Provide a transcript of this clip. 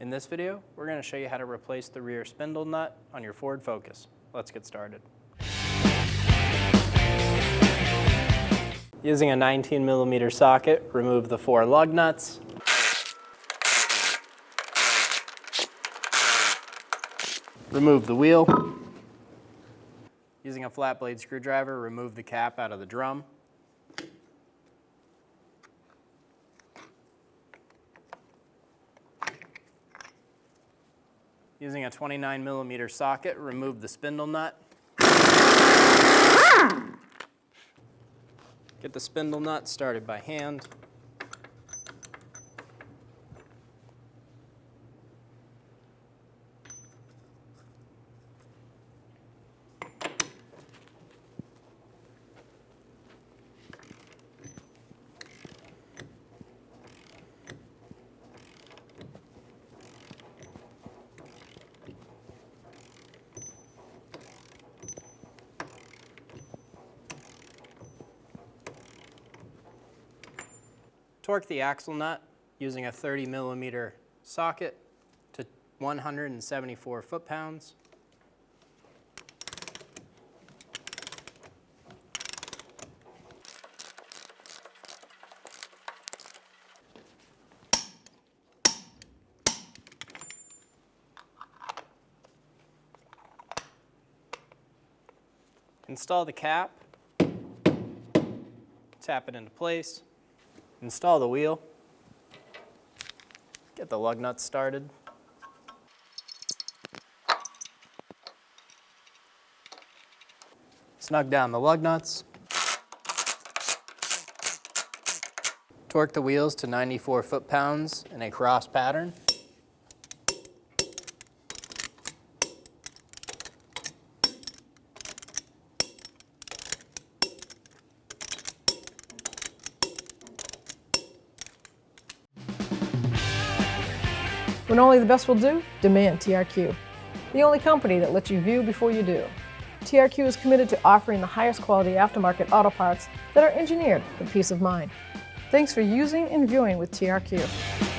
In this video, we're going to show you how to replace the rear spindle nut on your Ford Focus. Let's get started. Using a 19mm socket, remove the 4 lug nuts. Remove the wheel. Using a flat blade screwdriver, remove the cap out of the drum. Using a 29mm socket, remove the spindle nut. Get the spindle nut started by hand. Torque the axle nut using a 30mm socket to 174 foot-pounds. Install the cap, tap it into place. Install the wheel, get the lug nuts started. Snug down the lug nuts. Torque the wheels to 94 foot-pounds in a cross pattern. When only the best will do, demand TRQ. The only company that lets you view before you do. TRQ is committed to offering the highest quality aftermarket auto parts that are engineered for peace of mind. Thanks for using and viewing with TRQ.